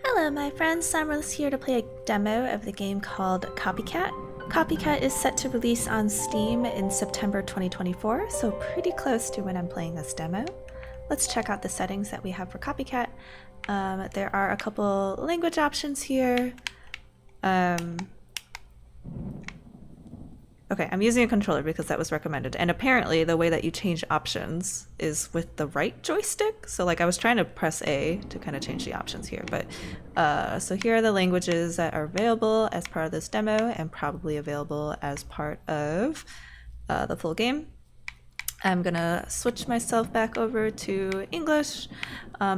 Hello my friends, SAmaryllis here to play a demo of the game called Copycat. Copycat is set to release on Steam in September 2024, so pretty close to when I'm playing this demo. Let's check out the settings that we have for Copycat. There are a couple language options here. Okay, I'm using a controller because that was recommended. And apparently the way that you change options is with the right joystick. So like I was trying to press A to kind of change the options here. But so here are the languages that are available as part of this demo and probably available as part of the full game. I'm gonna switch myself back over to English.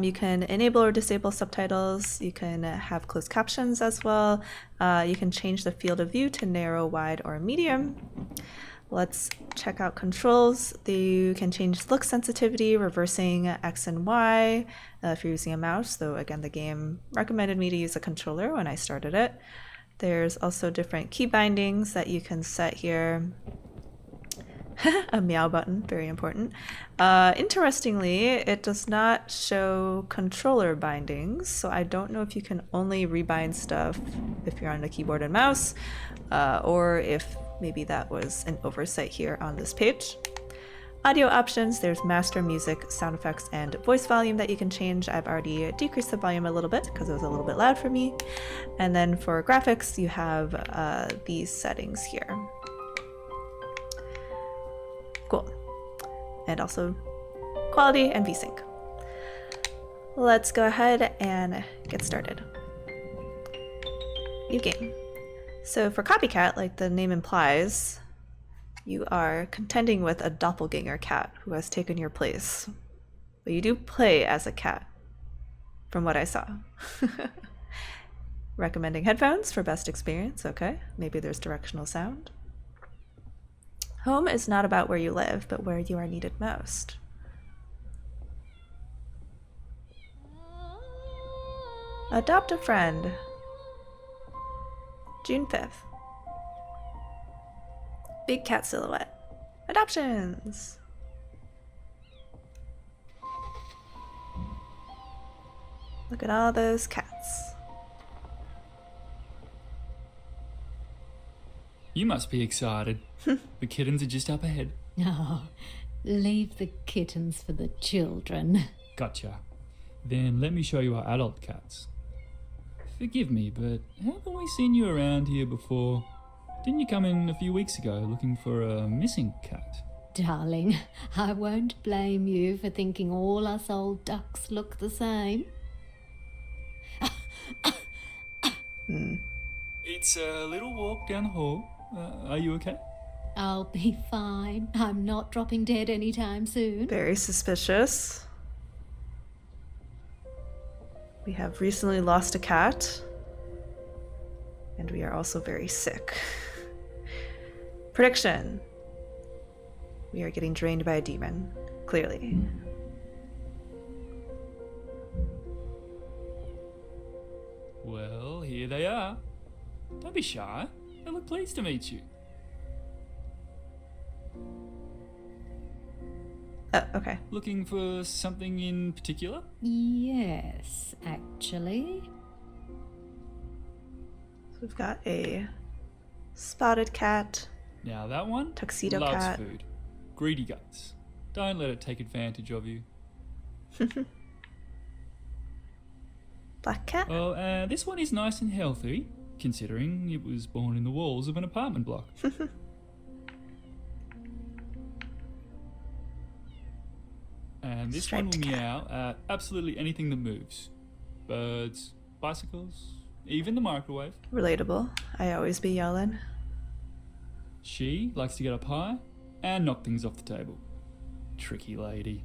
You can enable or disable subtitles. You can have closed captions as well. You can change the field of view to narrow, wide, or medium. Let's check out controls. You can change look sensitivity, reversing X and Y if you're using a mouse, though again the game recommended me to use a controller when I started it. There's also different key bindings that you can set here. A meow button, very important. Interestingly, it does not show controller bindings, so I don't know if you can only rebind stuff if you're on the keyboard and mouse, or if maybe that was an oversight here on this page. Audio options, there's master, music, sound effects, and voice volume that you can change. I've already decreased the volume a little bit because it was a little bit loud for me. And then for graphics, you have these settings here. Cool. And also quality and VSync. Let's go ahead and get started. New game. So for Copycat, like the name implies, you are contending with a doppelganger cat who has taken your place. But you do play as a cat, from what I saw. Recommending headphones for best experience. Okay, maybe there's directional sound. Home is not about where you live, but where you are needed most. Adopt a friend. June 5th. Big cat silhouette. Adoptions. Look at all those cats. You must be excited. The kittens are just up ahead. Oh, leave the kittens for the children. Gotcha. Then let me show you our adult cats. Forgive me, but haven't we seen you around here before? Didn't you come in a few weeks ago looking for a missing cat? Darling, I won't blame you for thinking all us old ducks look the same. It's a little walk down the hall. Are you okay? I'll be fine. I'm not dropping dead anytime soon. Very suspicious. We have recently lost a cat. And we are also very sick. Prediction. We are getting drained by a demon, clearly. Well, here they are. Don't be shy. They look pleased to meet you. Oh, okay. Looking for something in particular? Yes, actually. So we've got a spotted cat, Now that one tuxedo loves cat. food. Greedy guts. Don't let it take advantage of you. Black cat. Well, this one is nice and healthy, considering it was born in the walls of an apartment block. And this one will Striped cat. meow at absolutely anything that moves. Birds, bicycles, even the microwave. Relatable. I always be yelling. She likes to get up high and knock things off the table. Tricky lady.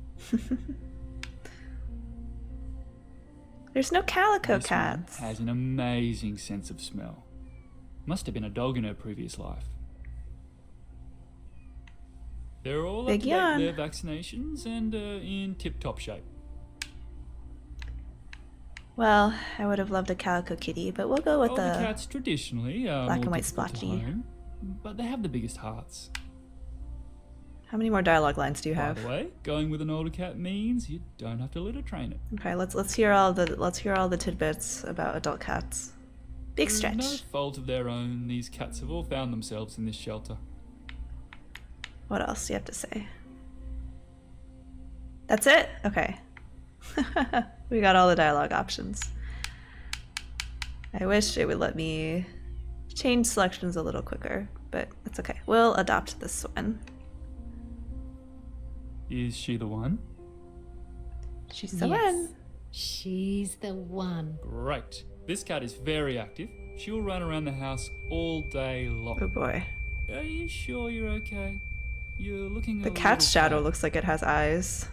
There's no calico This one cats. has an amazing sense of smell. Must have been a dog in her previous life. They're all Big up to yawn. date with their vaccinations and in tip-top shape. Well, I would have loved a calico kitty, but we'll go with All the cats traditionally are black more and white difficult to splotchy. home, but they have the biggest hearts. How many more dialogue lines do you By have? the way, going with an older cat means you don't have to litter train it. Okay, let's hear all the tidbits about adult cats. Big Through stretch. no fault of their own, these cats have all found themselves in this shelter. What else do you have to say? That's it? Okay. We got all the dialogue options. I wish it would let me change selections a little quicker, but it's okay. We'll adopt this one. Is she the one? She's the Yes, one. she's the one. Great. This cat is very active. She'll run around the house all day long. Oh boy. Are you sure you're okay? You're looking The a cat's little shadow pale. looks like it has eyes.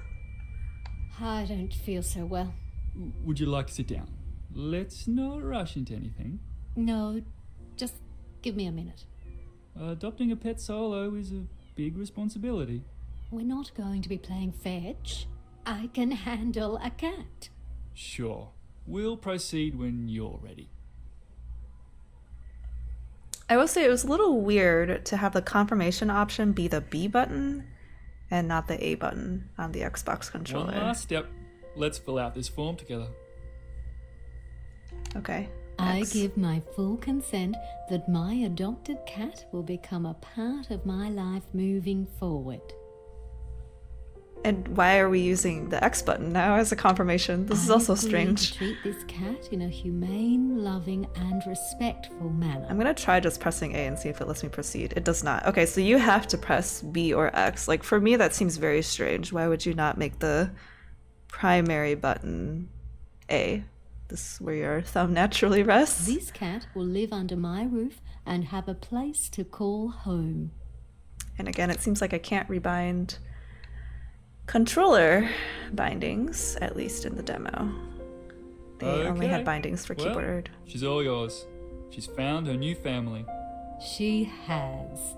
I don't feel so well. Would you like to sit down? Let's not rush into anything. No, just give me a minute. Adopting a pet solo is a big responsibility. We're not going to be playing fetch. I can handle a cat. Sure. We'll proceed when you're ready. I will say it was a little weird to have the confirmation option be the B button and not the A button on the Xbox controller. One last step. Let's fill out this form together. Okay. I X. give my full consent that my adopted cat will become a part of my life moving forward. And why are we using the X button now as a confirmation? This is I also agree strange. to treat this cat in a humane, loving, and respectful manner. I'm gonna try just pressing A and see if it lets me proceed. It does not. Okay, so you have to press B or X. Like, for me, that seems very strange. Why would you not make the primary button A? This is where your thumb naturally rests. This cat will live under my roof and have a place to call home. And again, it seems like I can't rebind controller bindings, at least in the demo. They only had Okay. bindings for Well, keyboard. she's all yours. She's found her new family. She has.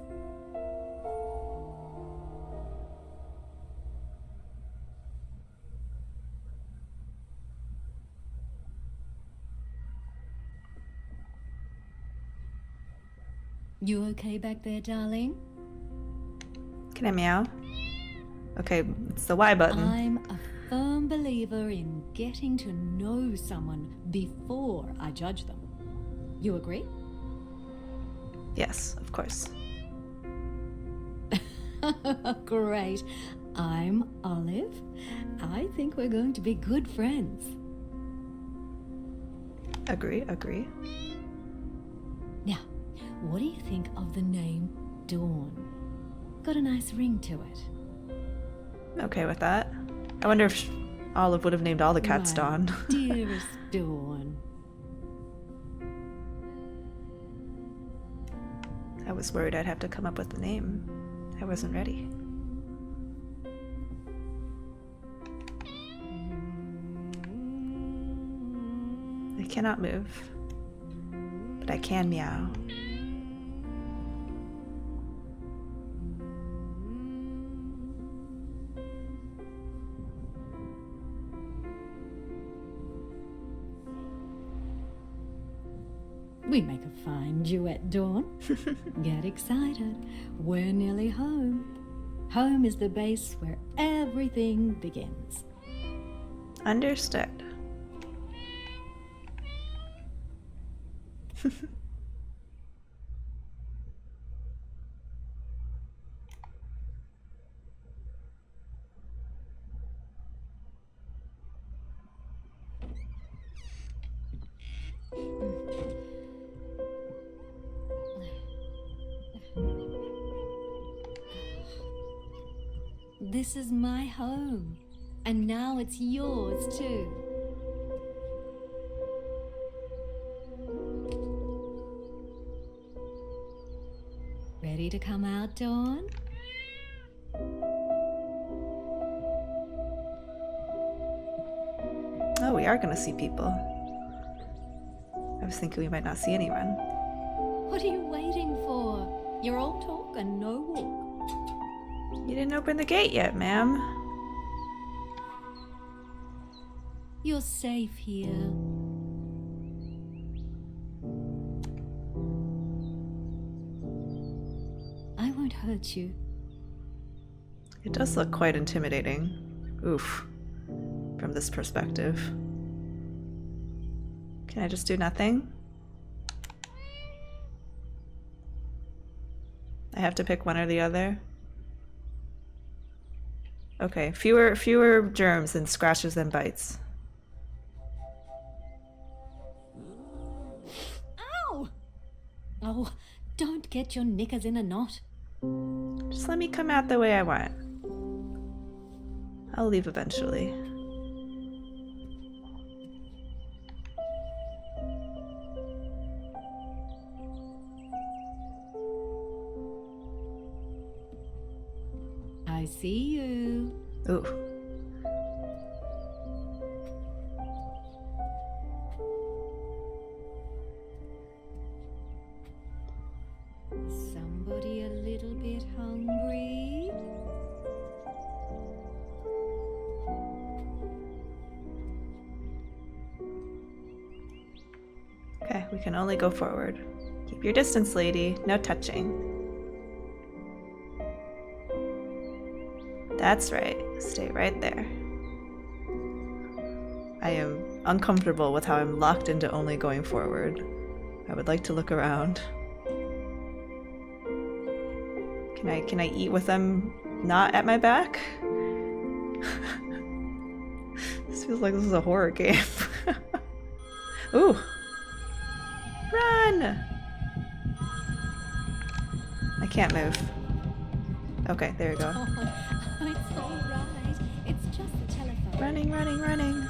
You okay back there, darling? Can I meow? Okay, it's the Y button. I'm a firm believer in getting to know someone before I judge them. You agree? Yes, of course. Great. I'm Olive. I think we're going to be good friends. Agree, agree. Now, what do you think of the name Dawn? Got a nice ring to it. Okay with that. I wonder if Olive would have named all the cats My Dawn. Dearest Dawn. I was worried I'd have to come up with the name. I wasn't ready. I cannot move, but I can meow. We make a fine duet, Dawn. Get excited. We're nearly home. Home is the base where everything begins. Understood. This is my home, and now it's yours too. Ready to come out, Dawn? Oh, we are gonna see people. I was thinking we might not see anyone. What are you waiting for? You're all talk and no walk. You didn't open the gate yet, ma'am. You're safe here. I won't hurt you. It does look quite intimidating. Oof. From this perspective. Can I just do nothing? I have to pick one or the other? Okay, fewer germs and scratches than bites. Ow! Oh, don't get your knickers in a knot. Just let me come out the way I want. I'll leave eventually. I see you. Ooh. Somebody a little bit hungry? Okay, we can only go forward. Keep your distance, lady. No touching. That's right. Stay right there. I am uncomfortable with how I'm locked into only going forward. I would like to look around. Can I eat with them not at my back? This feels like this is a horror game. Ooh. Run! I can't move. Okay, there we go. Oh, it's all right. It's just the telephone. Running, running, running.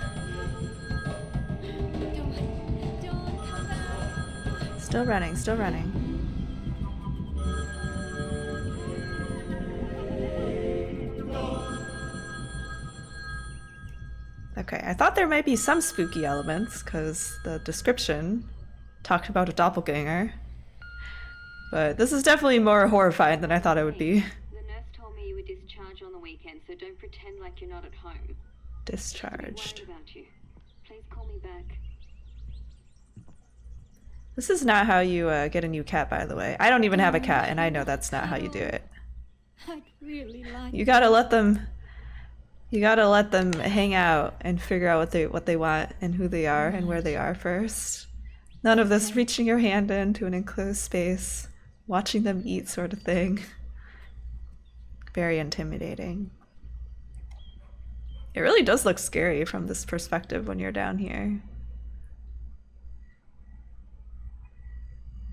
Don't come back. Still running, still running. Okay, I thought there might be some spooky elements, because the description talked about a doppelganger. But this is definitely more horrifying than I thought it would be. The nurse told me you were discharged on the weekend, so don't pretend like you're not at home. Discharged. I'm worried about you. Please call me back. This is not how you get a new cat, by the way. I don't even have a cat, and I know that's not how you do it. I'd really like You gotta let them. You gotta let them hang out and figure out what they want and who they are and where they are first. None of this reaching your hand into an enclosed space, watching them eat sort of thing. Very intimidating. It really does look scary from this perspective when you're down here.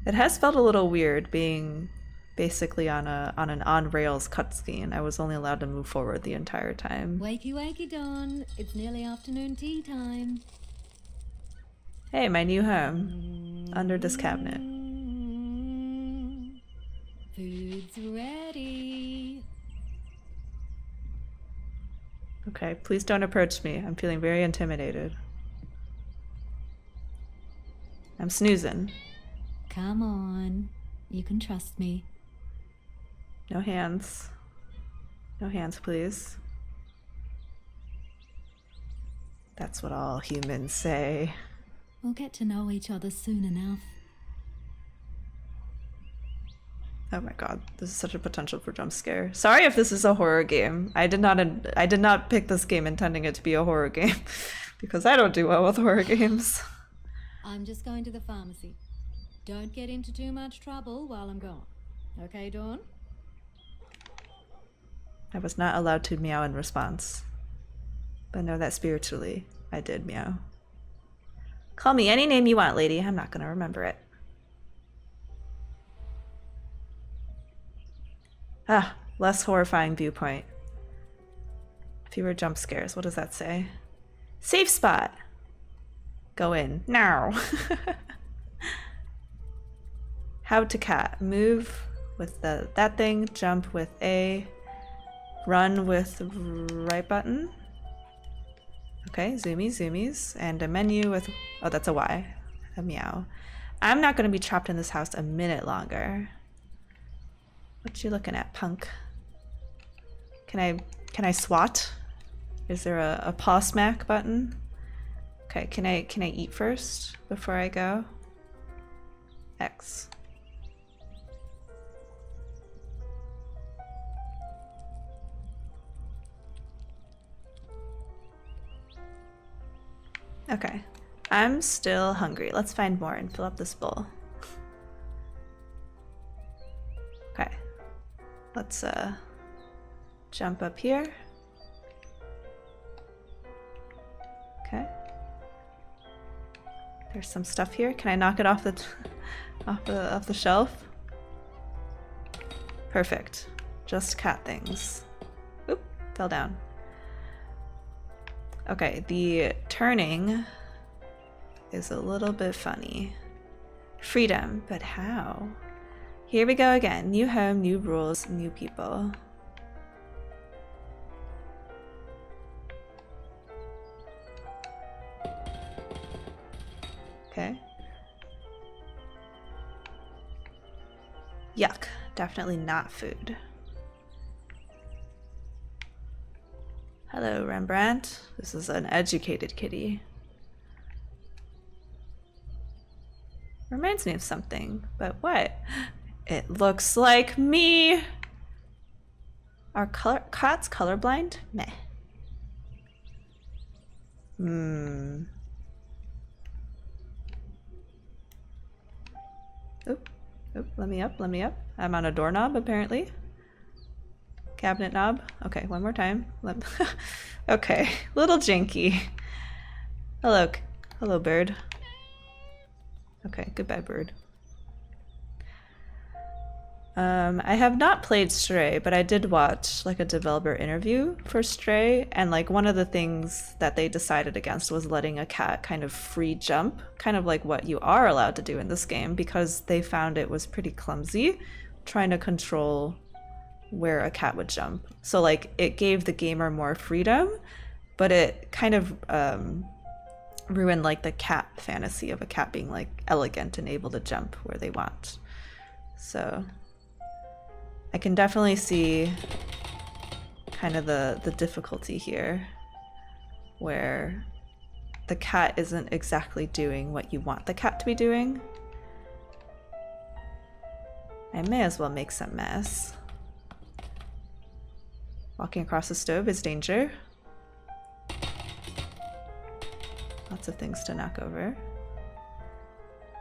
It has felt a little weird being basically on an on-rails cutscene. I was only allowed to move forward the entire time. Wakey, wakey, Dawn. It's nearly afternoon tea time. Hey, my new home. Under this cabinet. Food's ready. Okay, please don't approach me. I'm feeling very intimidated. I'm snoozing. Come on. You can trust me. No hands. No hands, please. That's what all humans say. We'll get to know each other soon enough. Oh my god, this is such a potential for jump scare. Sorry if this is a horror game. I did not pick this game intending it to be a horror game because I don't do well with horror games. I'm just going to the pharmacy. Don't get into too much trouble while I'm gone. Okay, Dawn? I was not allowed to meow in response. But know that spiritually, I did meow. Call me any name you want, lady. I'm not gonna remember it. Ah, less horrifying viewpoint. Fewer jump scares. What does that say? Safe spot. Go in. Now. Housecat. Move with that thing. Jump with A. Run with right button. Okay, zoomies, zoomies. And a menu with... Oh, that's a Y. A meow. I'm not going to be trapped in this house a minute longer. What you looking at, punk? Can I swat? Is there a paw smack button? Okay, can I eat first before I go? X. Okay. I'm still hungry. Let's find more and fill up this bowl. Okay. Let's jump up here. Okay. There's some stuff here. Can I knock it off the off the shelf? Perfect. Just cat things. Oop, fell down. Okay, the turning is a little bit funny. Freedom, but how? Here we go again. New home, new rules, new people. Okay. Yuck. Definitely not food. Hello, Rembrandt. This is an educated kitty. Reminds me of something, but what? It looks like me! Are cats colorblind? Meh. Oop, oop, let me up, let me up. I'm on a doorknob, apparently. Cabinet knob. Okay, one more time. Okay, little janky. Hello, hello, bird. Okay, goodbye, bird. I have not played Stray, but I did watch like a developer interview for Stray, and like one of the things that they decided against was letting a cat kind of free jump, kind of like what you are allowed to do in this game, because they found it was pretty clumsy trying to control where a cat would jump. So like it gave the gamer more freedom, but it kind of ruined like the cat fantasy of a cat being like elegant and able to jump where they want. So I can definitely see kind of the difficulty here, where the cat isn't exactly doing what you want the cat to be doing. I may as well make some mess. Walking across the stove is danger. Lots of things to knock over.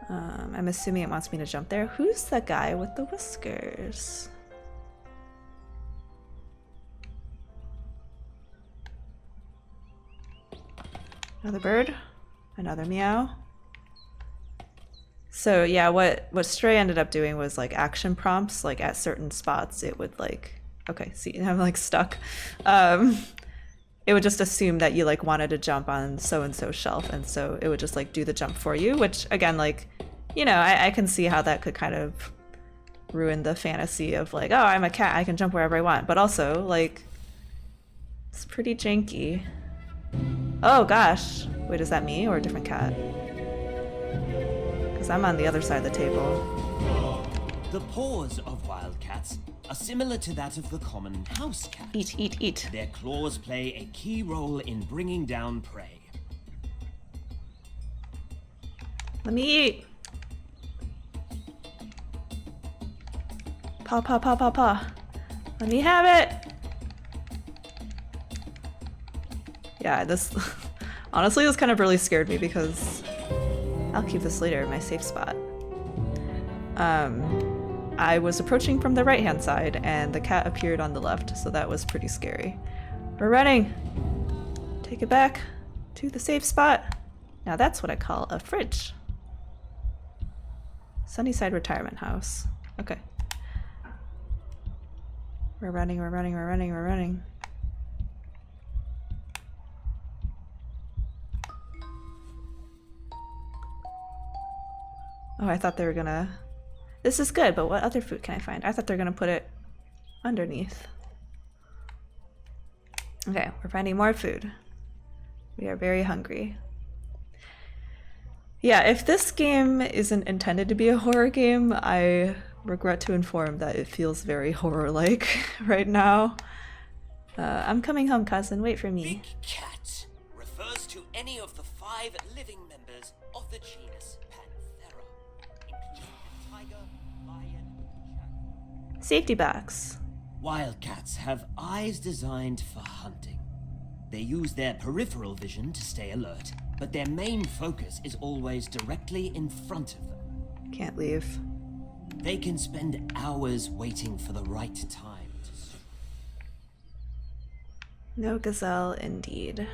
I'm assuming it wants me to jump there. Who's the guy with the whiskers? Another bird. Another meow. So yeah, what Stray ended up doing was like action prompts, like at certain spots it would like, okay, see, I'm like stuck. It would just assume that you like wanted to jump on so-and-so shelf, and so it would just like do the jump for you, which again, like, you know, I can see how that could kind of ruin the fantasy of like, oh, I'm a cat, I can jump wherever I want, but also like, it's pretty janky. Oh gosh, wait, is that me or a different cat? Because I'm on the other side of the table. The paws of wild cats are similar to that of the common house cat. Eat, eat, eat. Their claws play a key role in bringing down prey. Let me eat. Paw, paw, paw, paw, paw. Let me have it. Yeah, this honestly, this kind of really scared me because I'll keep this later in my safe spot. I was approaching from the right-hand side and the cat appeared on the left, so that was pretty scary. We're running. Take it back to the safe spot. Now that's what I call a fridge. Sunnyside Retirement House. Okay. We're running, we're running, we're running, we're running. Oh, I thought they were gonna... This is good, but what other food can I find? I thought they were gonna put it underneath. Okay, we're finding more food. We are very hungry. Yeah, if this game isn't intended to be a horror game, I regret to inform that it feels very horror-like right now. I'm coming home, cousin. Wait for me. Big cat refers to any of the 5 living members of the genus Panthera, including the tiger, lion, and jaguar. Safety box. Wildcats have eyes designed for hunting. They use their peripheral vision to stay alert but their main focus is always directly in front of them. Can't leave. They can spend hours waiting for the right time to No gazelle, indeed.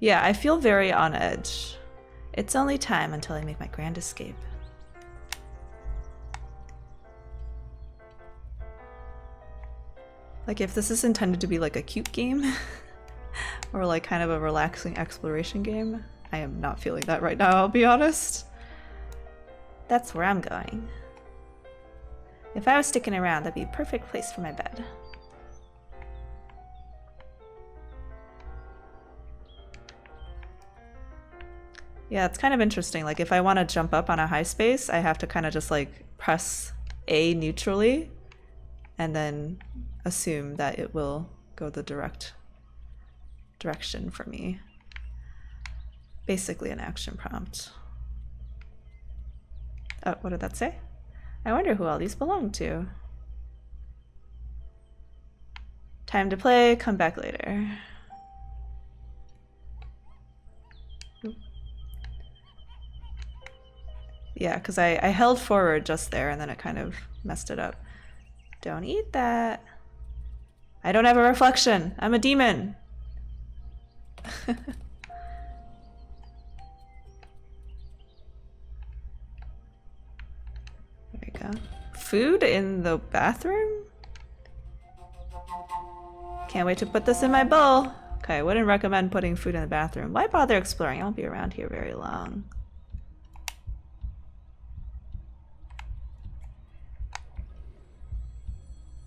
Yeah, I feel very on edge. It's only time until I make my grand escape. Like, if this is intended to be like a cute game, or like kind of a relaxing exploration game, I am not feeling that right now, I'll be honest. That's where I'm going. If I was sticking around, that'd be a perfect place for my bed. Yeah, it's kind of interesting. Like, if I want to jump up on a high space, I have to kind of just like press A neutrally and then assume that it will go the direction for me. Basically an action prompt. Oh, what did that say? I wonder who all these belong to. Time to play, come back later. Oop. Yeah, because I held forward just there and then it kind of messed it up. Don't eat that. I don't have a reflection. I'm a demon. There we go. Food in the bathroom? Can't wait to put this in my bowl. Okay, I wouldn't recommend putting food in the bathroom. Why bother exploring? I won't be around here very long.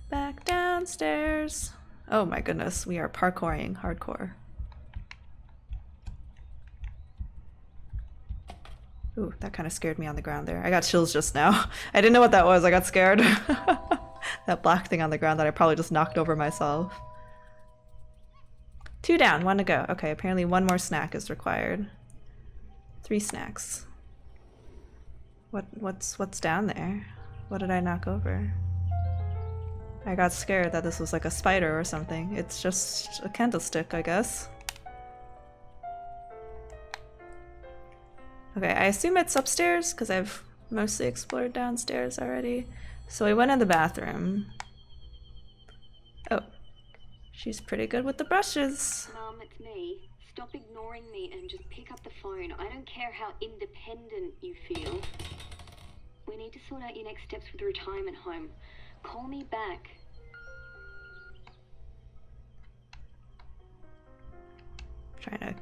Back downstairs. Oh my goodness, we are parkouring hardcore. Ooh, that kind of scared me on the ground there. I got chills just now. I didn't know what that was. I got scared. That black thing on the ground that I probably just knocked over myself. 2 down, 1 to go. Okay, apparently 1 more snack is required. 3 snacks. What's down there? What did I knock over? I got scared that this was like a spider or something. It's just a candlestick, I guess. Okay, I assume it's upstairs because I've mostly explored downstairs already. So I went in the bathroom. Oh, she's pretty good with the brushes. Mom, it's me. Stop ignoring me and just pick up the phone. I don't care how independent you feel. We need to sort out your next steps with the retirement home. Call me back. Trying to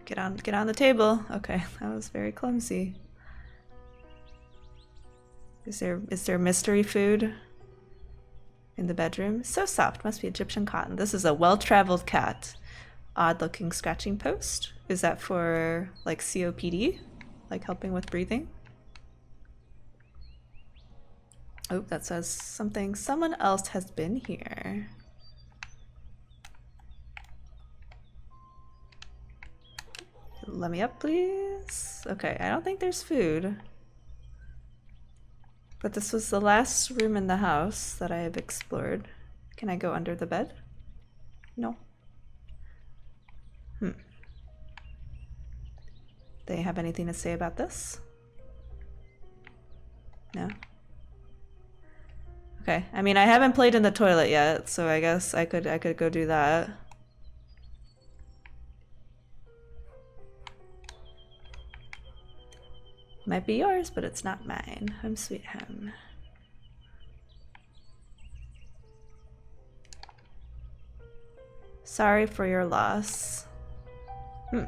get on the table. Okay, that was very clumsy. Is there mystery food in the bedroom? So soft, must be Egyptian cotton. This is a well-traveled cat. Odd-looking scratching post. Is that for like COPD? Like helping with breathing? Oh, that says something. Someone else has been here. Let me up, please. Okay, I don't think there's food. But this was the last room in the house that I have explored. Can I go under the bed? No. They have anything to say about this? No? Okay, I mean, I haven't played in the toilet yet, so I guess I could go do that. Might be yours, but it's not mine. Home sweet home. Sorry for your loss. Who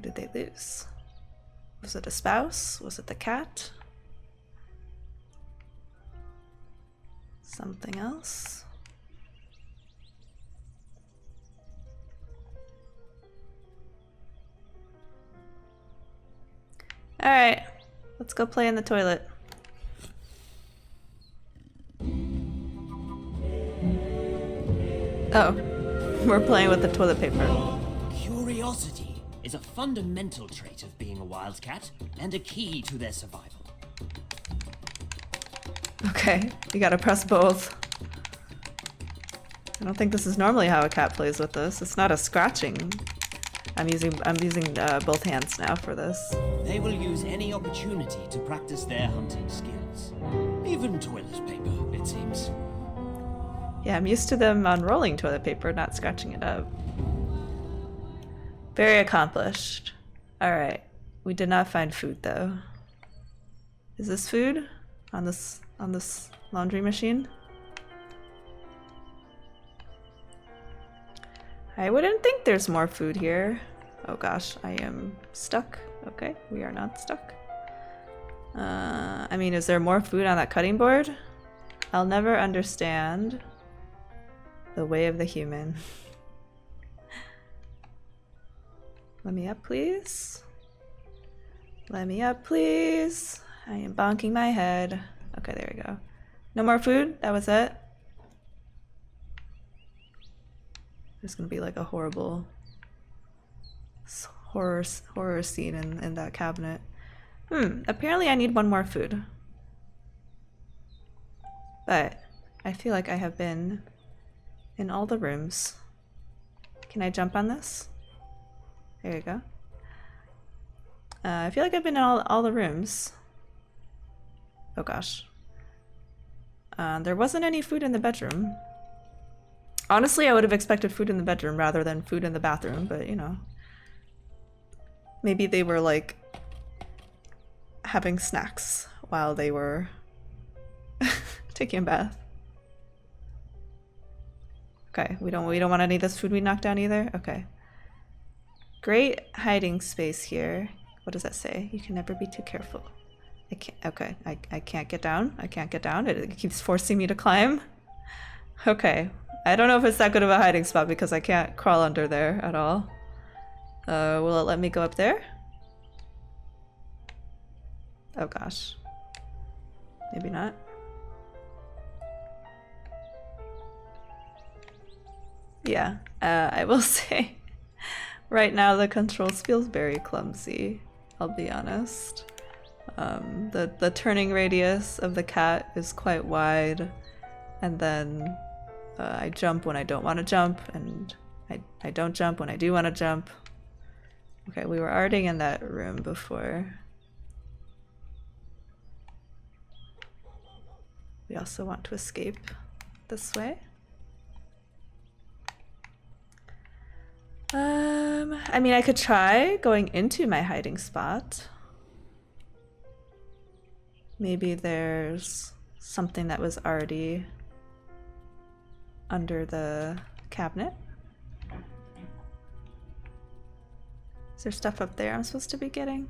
did they lose? Was it a spouse? Was it the cat? Something else? Alright, let's go play in the toilet. Oh, we're playing with the toilet paper. Curiosity is a fundamental trait of being a wildcat and a key to their survival. Okay, you gotta press both. I don't think this is normally how a cat plays with this. It's not a scratching. I'm using both hands now for this. They will use any opportunity to practice their hunting skills. Even toilet paper, it seems. Yeah, I'm used to them unrolling toilet paper, not scratching it up. Very accomplished. Alright. We did not find food though. Is this food? On this laundry machine? I wouldn't think there's more food here. Oh gosh, I am stuck. Okay, we are not stuck. I mean, is there more food on that cutting board? I'll never understand the way of the human. Let me up, please. Let me up, please. I am bonking my head. Okay, there we go. No more food? That was it? There's gonna be like a horrible horror scene in that cabinet. Apparently I need one more food. But I feel like I have been in all the rooms. Can I jump on this? There you go. I feel like I've been in all the rooms. Oh gosh. There wasn't any food in the bedroom. Honestly, I would have expected food in the bedroom rather than food in the bathroom, but you know. Maybe they were like having snacks while they were taking a bath. Okay, we don't want any of this food we knocked down either? Okay. Great hiding space here. What does that say? You can never be too careful. I can't, okay, I can't get down. I can't get down. It keeps forcing me to climb. Okay. I don't know if it's that good of a hiding spot because I can't crawl under there at all. Will it let me go up there? Oh gosh. Maybe not. Yeah, I will say right now the controls feels very clumsy, I'll be honest. The turning radius of the cat is quite wide, and then I jump when I don't want to jump, and I don't jump when I do want to jump. Okay, we were already in that room before. We also want to escape this way. I mean, I could try going into my hiding spot. Maybe there's something that was already under the cabinet. Is there stuff up there I'm supposed to be getting?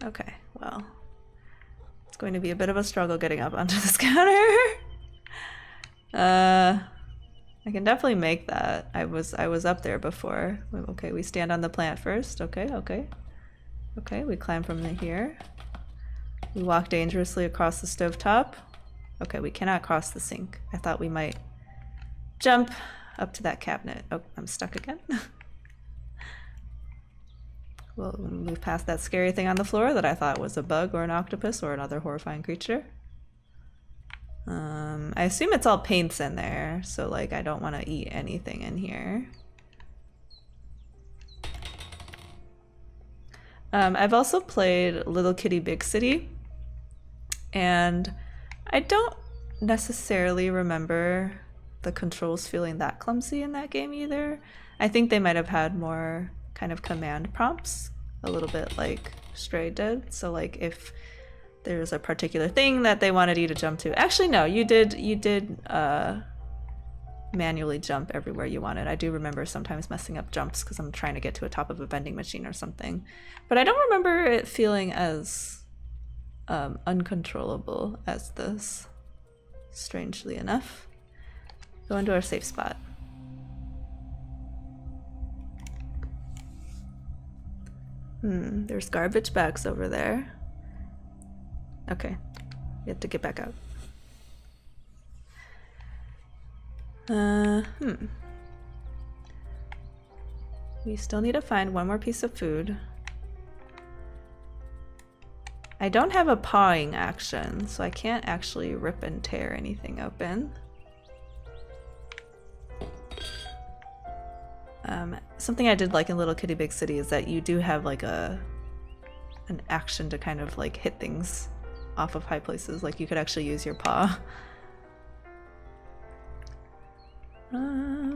Okay, well, it's going to be a bit of a struggle getting up onto this counter. I can definitely make that. I was up there before. Okay, we stand on the plant first. Okay. Okay, we climb from here. We walk dangerously across the stovetop. Okay, we cannot cross the sink. I thought we might jump up to that cabinet. Oh, I'm stuck again. We'll move past that scary thing on the floor that I thought was a bug or an octopus or another horrifying creature. I assume it's all paints in there, so like I don't want to eat anything in here. I've also played Little Kitty Big City, and I don't necessarily remember the controls feeling that clumsy in that game either. I think they might have had more kind of command prompts, a little bit like Stray did. So like if there's a particular thing that they wanted you to jump to. Actually, no, you did manually jump everywhere you wanted. I do remember sometimes messing up jumps because I'm trying to get to the top of a vending machine or something. But I don't remember it feeling as uncontrollable as this, strangely enough. Go into our safe spot. There's garbage bags over there. Okay, we have to get back out. We still need to find one more piece of food. I don't have a pawing action, so I can't actually rip and tear anything open. Something I did like in Little Kitty Big City is that you do have like an action to kind of like hit things off of high places. Like you could actually use your paw.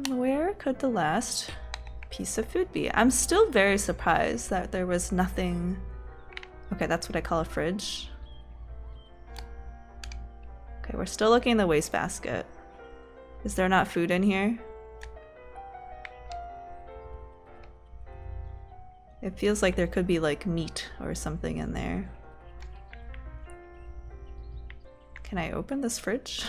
Where could the last piece of food be? I'm still very surprised that there was nothing. Okay, that's what I call a fridge. Okay, we're still looking in the wastebasket. Is there not food in here? It feels like there could be like meat or something in there. Can I open this fridge?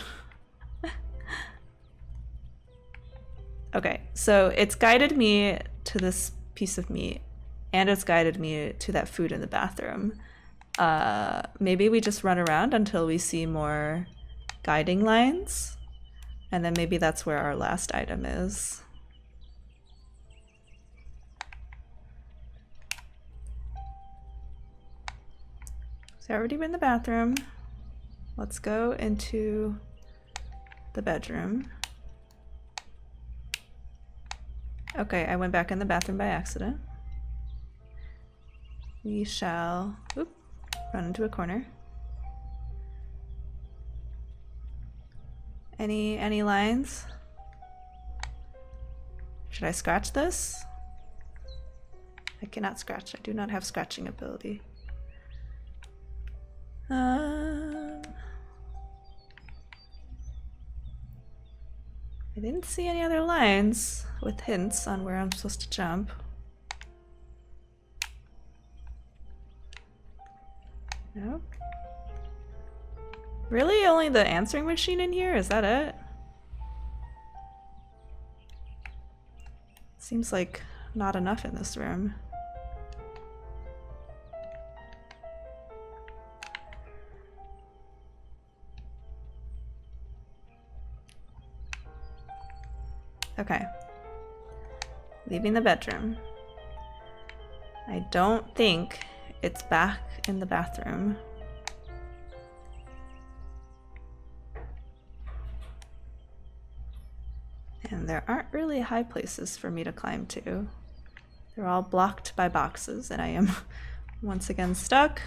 Okay, so it's guided me to this piece of meat and it's guided me to that food in the bathroom. Maybe we just run around until we see more guiding lines, and then maybe that's where our last item is. So I've already been in the bathroom. Let's go into the bedroom. Okay, I went back in the bathroom by accident. We shall run into a corner. Any lines? Should I scratch this? I cannot scratch. I do not have scratching ability. I didn't see any other lines with hints on where I'm supposed to jump. Nope. Really? Only the answering machine in here? Is that it? Seems like not enough in this room. Okay. Leaving the bedroom. I don't think it's back in the bathroom. And there aren't really high places for me to climb to. They're all blocked by boxes, and I am once again stuck.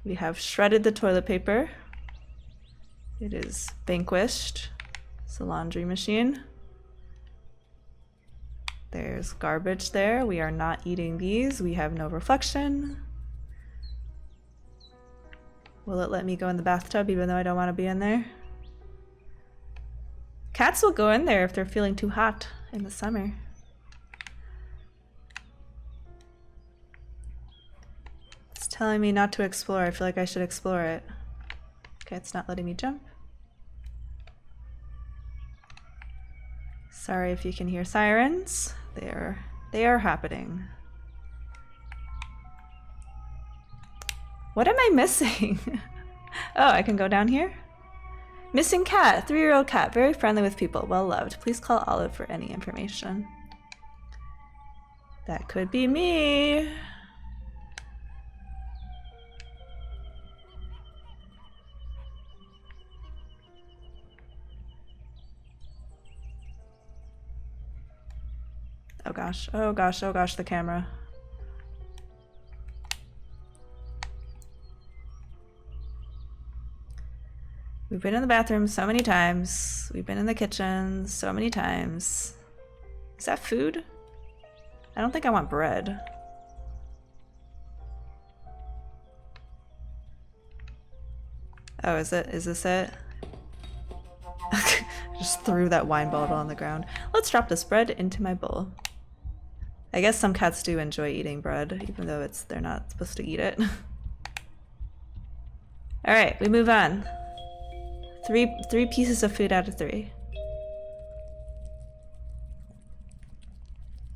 We have shredded the toilet paper. It is vanquished. It's a laundry machine. There's garbage there. We are not eating these. We have no reflection. Will it let me go in the bathtub even though I don't want to be in there? Cats will go in there if they're feeling too hot in the summer. It's telling me not to explore. I feel like I should explore it. Okay, it's not letting me jump. Sorry if you can hear sirens. They are happening. What am I missing? Oh, I can go down here? Missing cat, 3-year-old cat, very friendly with people, well loved. Please call Olive for any information. That could be me. Oh gosh, oh gosh, oh gosh, the camera. We've been in the bathroom so many times. We've been in the kitchen so many times. Is that food? I don't think I want bread. Oh, is it? Is this it? Just threw that wine bottle on the ground. Let's drop this bread into my bowl. I guess some cats do enjoy eating bread, even though they're not supposed to eat it. Alright, we move on. Three pieces of food out of 3.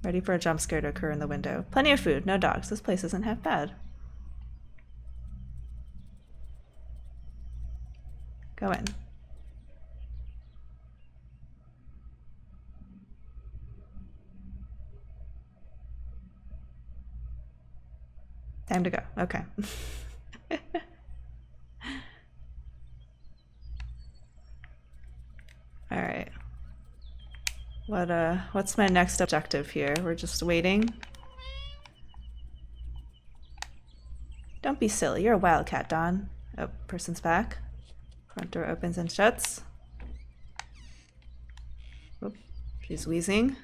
Ready for a jump scare to occur in the window. Plenty of food, no dogs. This place isn't half bad. Go in. Time to go. Okay. All right. What's my next objective here? We're just waiting. Don't be silly. You're a wildcat, Dawn. Oh, person's back. Front door opens and shuts. Oop, she's wheezing.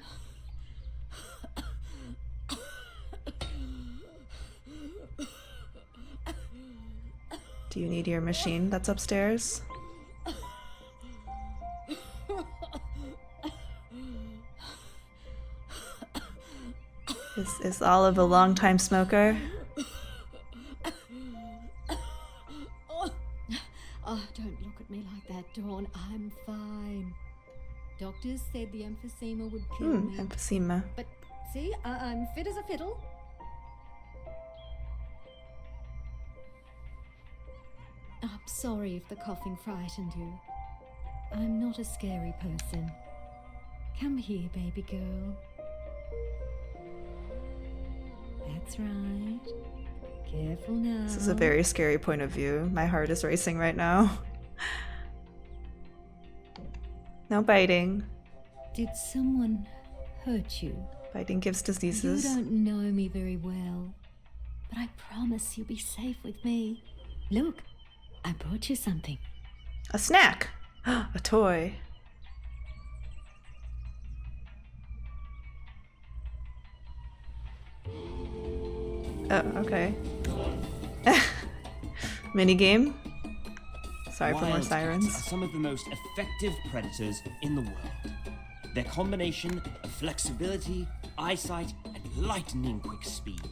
Do you need your machine that's upstairs? Is Olive a long-time smoker? Oh, don't look at me like that, Dawn. I'm fine. Doctors said the emphysema would kill me. Emphysema. But see, I'm fit as a fiddle. I'm sorry if the coughing frightened you. I'm not a scary person. Come here, baby girl. That's right. Careful now. This is a very scary point of view. My heart is racing right now. No biting. Did someone hurt you? Biting gives diseases. You don't know me very well, but I promise you'll be safe with me. Look, I brought you something. A snack! A toy. Oh, okay. Minigame? Sorry for more Wildcats sirens. are some of the most effective predators in the world. Their combination of flexibility, eyesight, and lightning-quick speed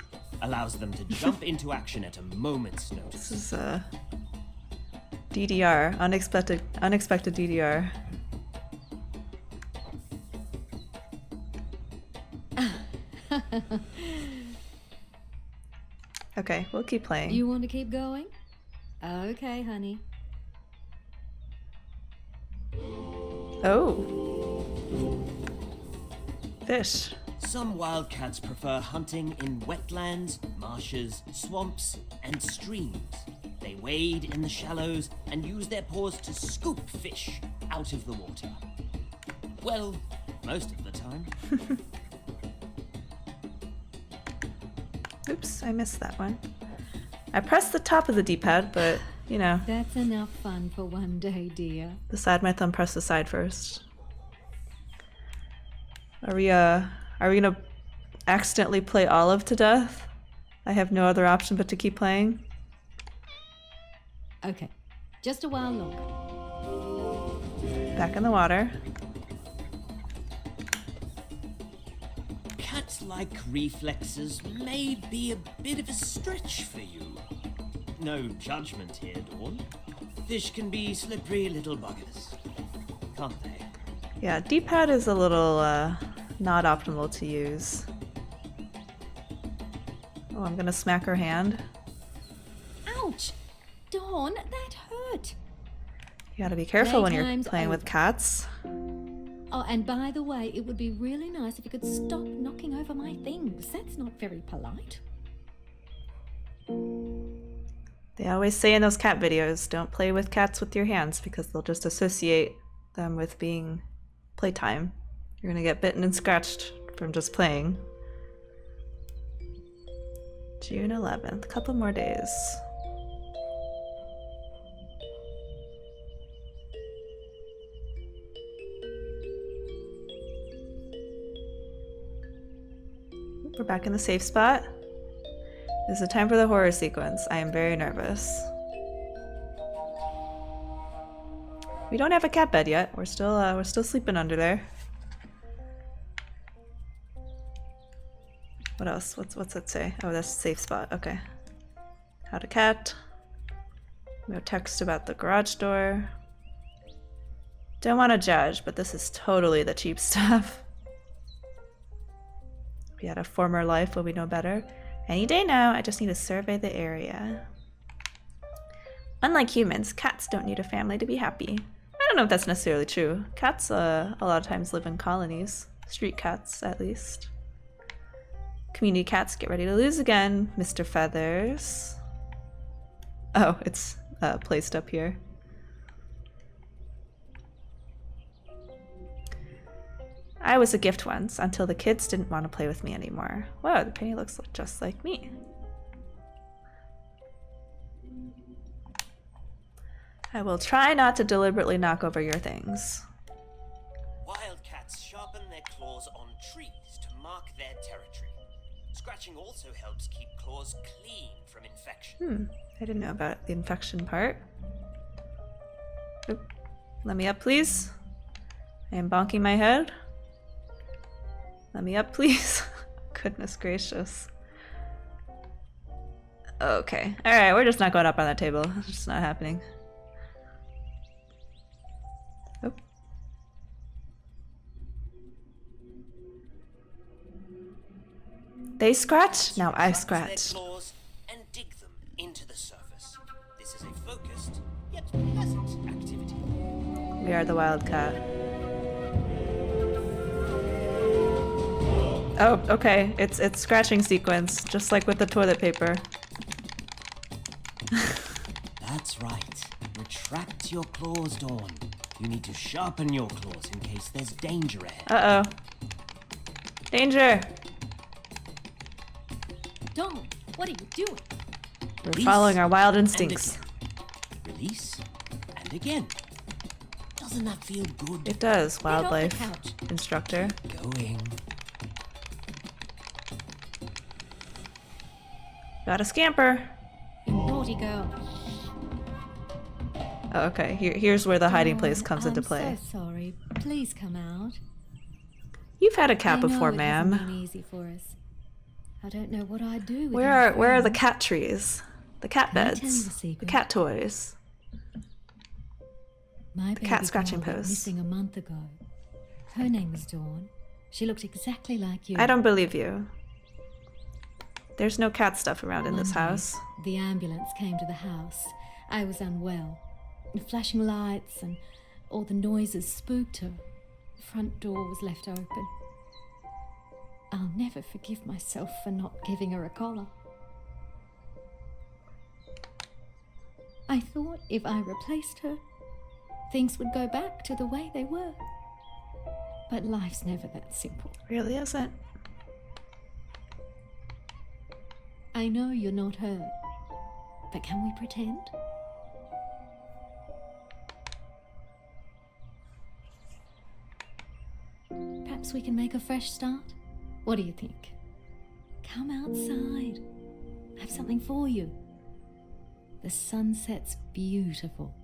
allows them to jump into action at a moment's notice. This is DDR. Unexpected DDR. Okay, we'll keep playing. You want to keep going? Okay, honey. Oh. Fish. Some wildcats prefer hunting in wetlands, marshes, swamps, and streams. They wade in the shallows and use their paws to scoop fish out of the water. Well, most of the time. Oops, I missed that one. I pressed the top of the D-pad, but, you know, That's enough fun for one day, dear. the side my thumb pressed the side first. Are we gonna accidentally play Olive to death? I have no other option but to keep playing. Okay, just a while longer. Back in the water. Cat-like reflexes may be a bit of a stretch for you. No judgment here, Dawn. Fish can be slippery little buggers, can't they? Yeah, D-pad is a little not optimal to use. Oh, I'm gonna smack her hand. Ouch! Dawn, that hurt! You gotta be careful when you're Playtime's playing with over. cats. Oh, and by the way, it would be really nice if you could stop knocking over my things. That's not very polite. They always say in those cat videos, don't play with cats with your hands because they'll just associate them with being playtime. You're gonna get bitten and scratched from just playing. June 11th, couple more days. We're back in the safe spot. This is the time for the horror sequence. I am very nervous. We don't have a cat bed yet. We're still sleeping under there. What else? What's that say? Oh, that's a safe spot. Okay. How to cat. No text about the garage door. Don't want to judge, but this is totally the cheap stuff. If we had a former life, will we know better? Any day now, I just need to survey the area. Unlike humans, cats don't need a family to be happy. I don't know if that's necessarily true. Cats a lot of times live in colonies. Street cats, at least. Community cats, get ready to lose again, Mr. Feathers. Oh, it's placed up here. I was a gift once until the kids didn't want to play with me anymore. Whoa, the penny looks just like me. I will try not to deliberately knock over your things. Wildcats sharpen their claws on trees to mark their territory. Scratching also helps keep claws clean from infection. I didn't know about the infection part. Oop. Let me up, please. I am bonking my head. Let me up, please. Goodness gracious. Okay. Alright, we're just not going up on that table. It's just not happening. Oop. They scratch? Now I scratch. Their claws and dig them into the surface. This is a focused yet pleasant activity. We are the wildcat. Oh, okay. It's scratching sequence, just like with the toilet paper. That's right. Retract your claws, Dawn. You need to sharpen your claws in case there's danger ahead. Uh-oh. Danger! Dawn, what are you doing? We're Release following our wild and instincts. again. Release and again. Doesn't that feel good? It does, Get off the wildlife couch. instructor. Going. Gotta scamper. You naughty girl. Oh, okay, here's where the hiding place comes into I'm play. so sorry. Please come out. You've had a cat I know before, it hasn't ma'am. been easy for us. I don't know what I'd do with Where are the cat trees? The cat Can I tell you beds? the secret? The cat toys? My baby cat scratching girl went pose. missing a month ago. Her name was Dawn. She looked exactly like you. I don't believe you. There's no cat stuff around in this One day, house. The ambulance came to the house. I was unwell. The flashing lights and all the noises spooked her. The front door was left open. I'll never forgive myself for not giving her a collar. I thought if I replaced her, things would go back to the way they were. But life's never that simple. Really isn't. I know you're not hurt, but can we pretend? Perhaps we can make a fresh start? What do you think? Come outside. I have something for you. The sunset's beautiful.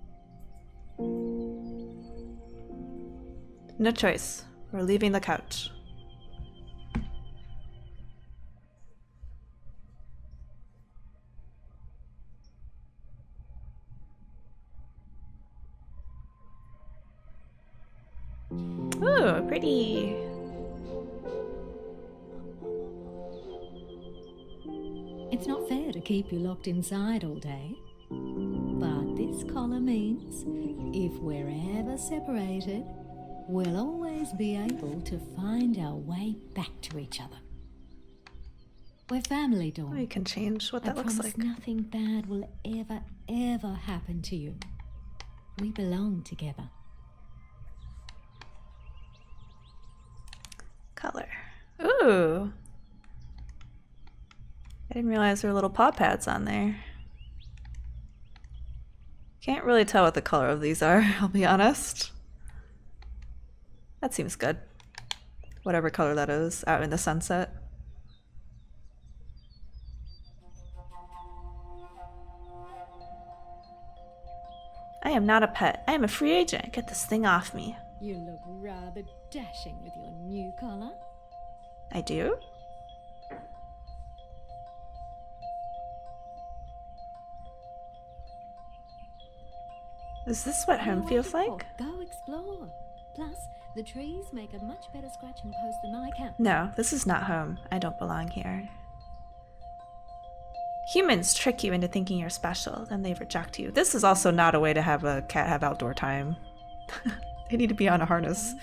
No choice. We're leaving the couch. Ooh, pretty. It's not fair to keep you locked inside all day. But this collar means if we're ever separated, we'll always be able to find our way back to each other. We're family, Dawn. We can change what I that looks promise like. nothing bad will ever happen to you. We belong together. Color. Ooh. I didn't realize there were little paw pads on there. Can't really tell what the color of these are, I'll be honest. That seems good. Whatever color that is, out in the sunset. I am not a pet. I am a free agent. Get this thing off me. You look rather dashing with your new collar. I do? Is this what home feels like? Go explore. Plus, the trees make a much better scratching post than I can. No, this is not home. I don't belong here. Humans trick you into thinking you're special, then they reject you. This is also not a way to have a cat have outdoor time. They need to be on a harness.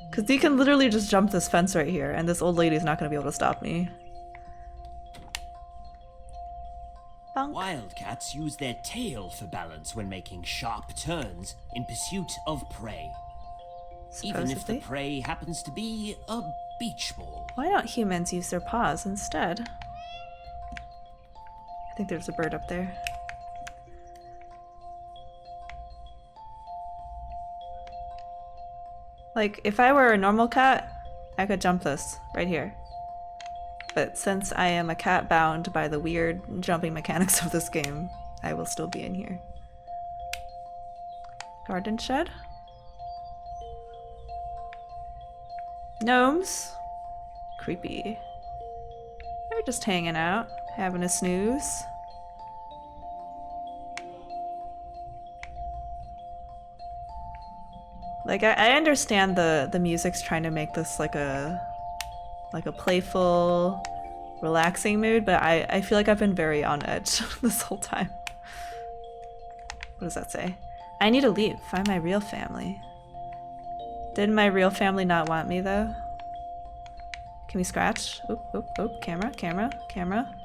Because you can literally just jump this fence right here, and this old lady's not going to be able to stop me. Bonk. Wildcats use their tail for balance when making sharp turns in pursuit of prey. even if the supposedly. prey happens to be a beach ball. Why don't humans use their paws instead? I think there's a bird up there. Like, if I were a normal cat, I could jump this right here. But since I am a cat bound by the weird jumping mechanics of this game, I will still be in here. Garden shed? Gnomes? Creepy. They're just hanging out, having a snooze. Like, I understand the music's trying to make this like a playful, relaxing mood, but I feel like I've been very on edge this whole time. What does that say? I need to leave. Find my real family. Didn't my real family not want me though? Can we scratch? Oop, oop, oop. Camera, camera, camera.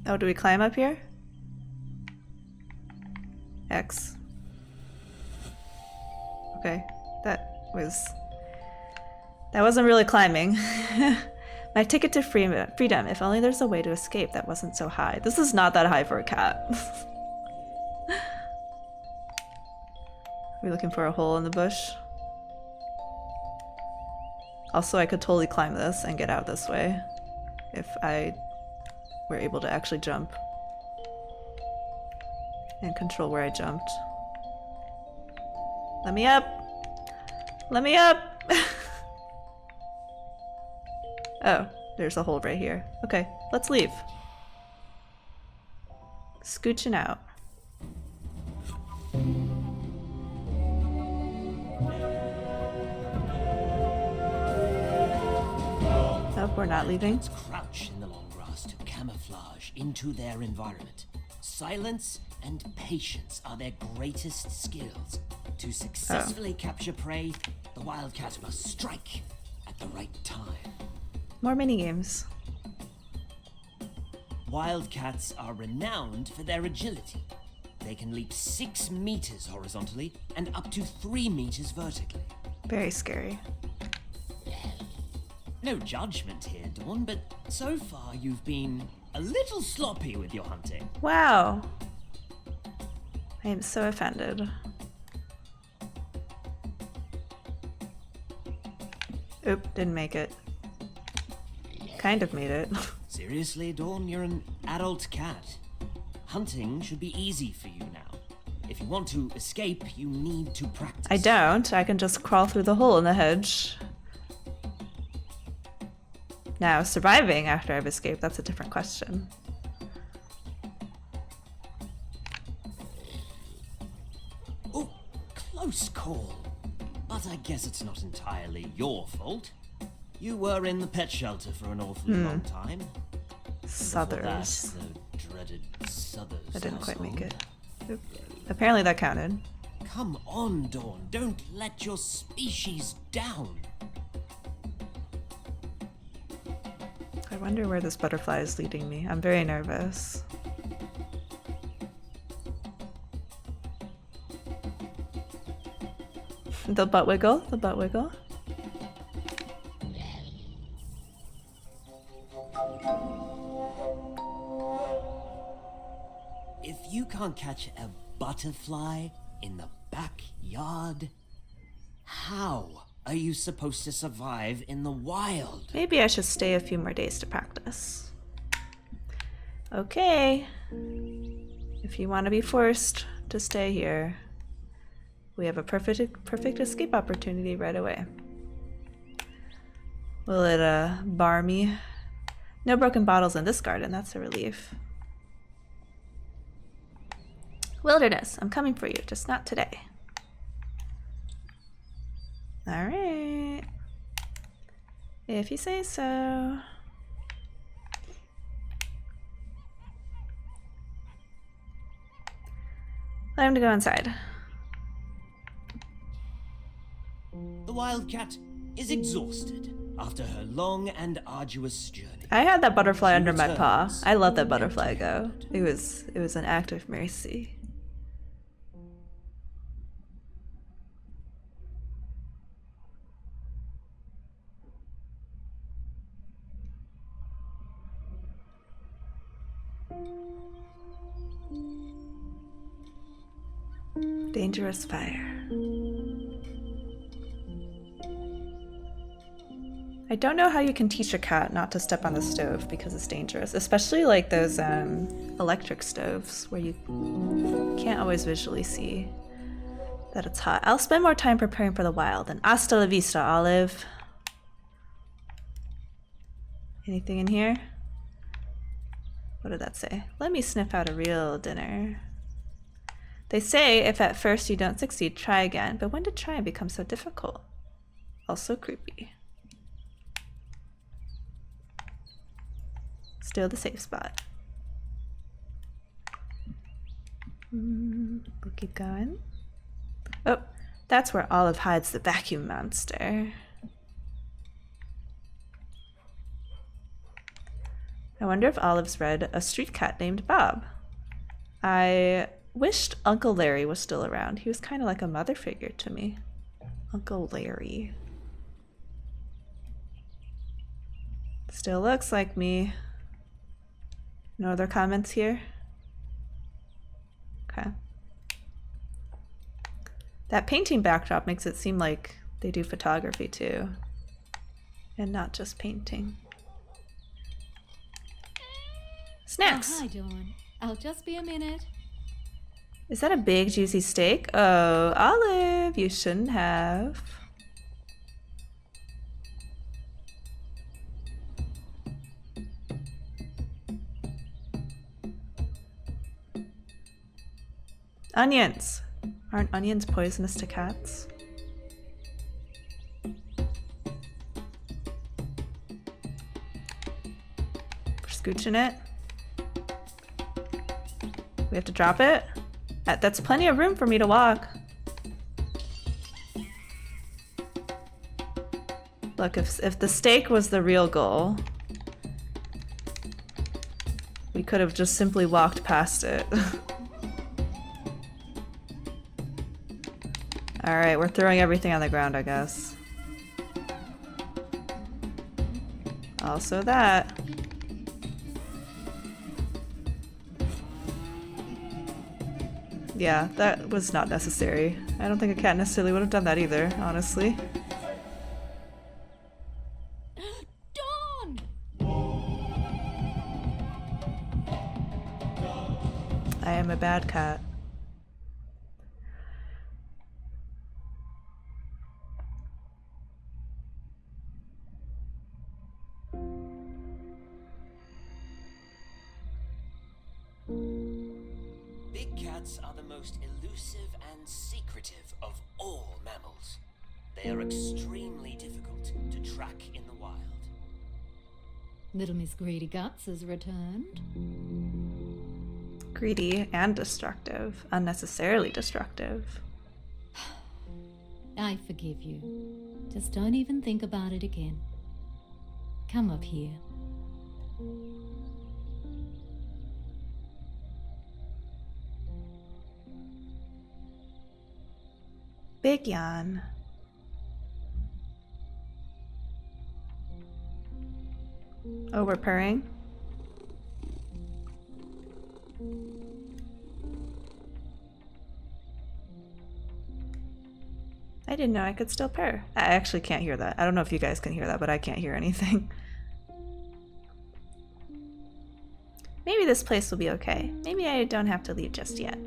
Oh, do we climb up here? X. Okay, that wasn't really climbing. My ticket to freedom. If only there's a way to escape that wasn't so high. This is not that high for a cat. We're looking for a hole in the bush. Also, I could totally climb this and get out this way if I were able to actually jump and control where I jumped. Let me up! Let me up! Oh, there's a hole right here. Okay, let's leave. Scooching out. Nope, we're not leaving. Wildcats crouch in the long grass to camouflage into their environment. Silence and patience are their greatest skills. To successfully capture prey, the wildcat must strike at the right time. More minigames. Wildcats are renowned for their agility. They can leap 6 meters horizontally and up to 3 meters vertically. Very scary. No judgment here, Dawn, but so far you've been a little sloppy with your hunting. Wow. I am so offended. Oop, didn't make it. Kind of made it. Seriously, Dawn, you're an adult cat. Hunting should be easy for you now. If you want to escape, you need to practice. I don't. I can just crawl through the hole in the hedge. Now, surviving after I've escaped, that's a different question. Oh, close call. But I guess it's not entirely your fault. You were in the pet shelter for an awfully long time. Southers. That's the dreaded Southers. I didn't quite make household. it. Oop. Apparently that counted. Come on, Dawn. Don't let your species down. I wonder where this butterfly is leading me. I'm very nervous. The butt wiggle, the butt wiggle. If you can't catch a butterfly in the backyard, how are you supposed to survive in the wild? Maybe I should stay a few more days to practice. Okay. If you want to be forced to stay here, we have a perfect escape opportunity right away. Will it bar me? No broken bottles in this garden, that's a relief. Wilderness, I'm coming for you, just not today. Alright. If you say so. Time to go inside. The wildcat is exhausted after her long and arduous journey. I had that butterfly She under my paw. returns, I love that butterfly though. empty-handed. It was an act of mercy. Dangerous fire. I don't know how you can teach a cat not to step on the stove because it's dangerous, especially like those electric stoves where you can't always visually see that it's hot. I'll spend more time preparing for the wild, and hasta la vista, Olive. Anything in here? What did that say? Let me sniff out a real dinner. They say if at first you don't succeed, try again. But when did trying become so difficult? Also creepy. Still the safe spot. We'll keep going. Oh, that's where Olive hides the vacuum monster. I wonder if Olive's read A Street Cat Named Bob. I wished Uncle Larry was still around. He was kind of like a mother figure to me. Uncle Larry. Still looks like me. No other comments here? Okay. That painting backdrop makes it seem like they do photography too. And not just painting. Snacks! Oh, hi, Dawn. I'll just be a minute. Is that a big juicy steak? Oh, Olive, you shouldn't have. Onions! Aren't onions poisonous to cats? We're scooching it. We have to drop it? That's plenty of room for me to walk. Look, if the steak was the real goal, we could have just simply walked past it. Alright, we're throwing everything on the ground, I guess. Also that. Yeah, that was not necessary. I don't think a cat necessarily would have done that either, honestly. Dawn! I am a bad cat. Big cats are the most elusive and secretive of all mammals. They are extremely difficult to track in the wild. Little Miss Greedy Guts has returned. Greedy and destructive. Unnecessarily destructive. I forgive you. Just don't even think about it again. Come up here. Big yawn. Oh, we're purring? I didn't know I could still purr. I actually can't hear that. I don't know if you guys can hear that, but I can't hear anything. Maybe this place will be okay. Maybe I don't have to leave just yet.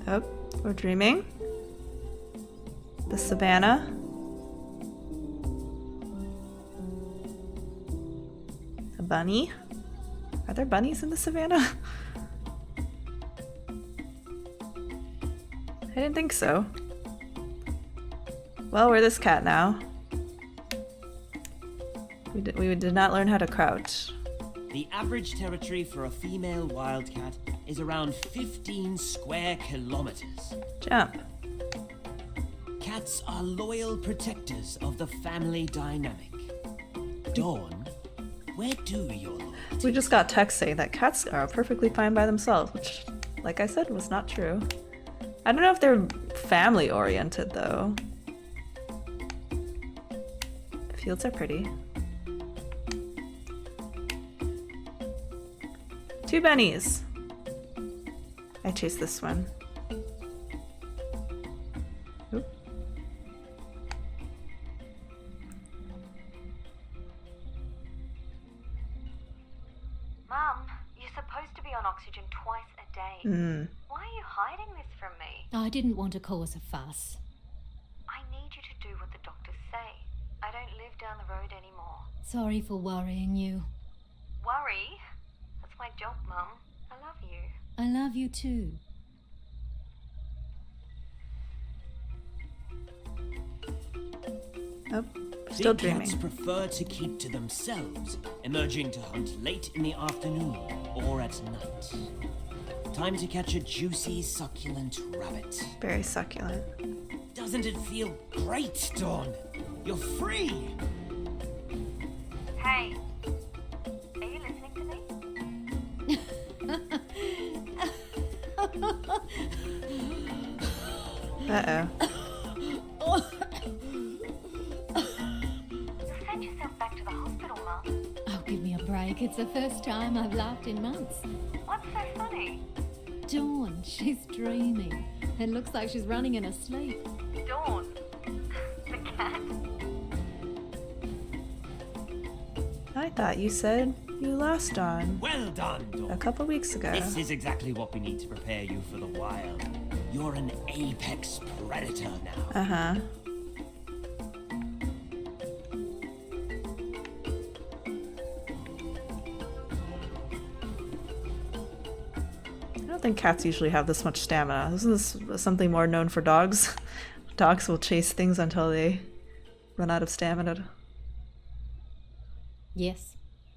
Oh, we're dreaming. The savannah. A bunny. Are there bunnies in the savannah? I didn't think so. Well, we're this cat now. We did not learn how to crouch. The average territory for a female wildcat is around 15 square kilometers. Jump. Cats are loyal protectors of the family dynamic. Dawn, where do your loyalty? We just got text saying that cats are perfectly fine by themselves, which, like I said, was not true. I don't know if they're family oriented though. Fields are pretty. 2 bunnies. I chased this one. Oop. Mum, you're supposed to be on oxygen twice a day. Why are you hiding this from me? I didn't want to cause a fuss. I need you to do what the doctors say. I don't live down the road anymore. Sorry for worrying you. Worry? That's my job, Mum. I love you. I love you too. Oh, still Big dreaming. cats prefer to keep to themselves, emerging to hunt late in the afternoon or at night. Time to catch a juicy, succulent rabbit. Very succulent. Doesn't it feel great, Dawn? You're free! Hey, are you listening to me? Uh-oh. You'll send yourself back to the hospital, Mum. Oh, give me a break. It's the first time I've laughed in months. What's so funny? Dawn, she's dreaming. It looks like she's running in her sleep. Dawn. The cat? I thought you said you lost Dawn Well done, a Dawn. couple weeks ago. This is exactly what we need to prepare you for the wild. You're an apex predator now. Uh-huh. I don't think cats usually have this much stamina. Isn't this something more known for dogs? Dogs will chase things until they run out of stamina. Yes,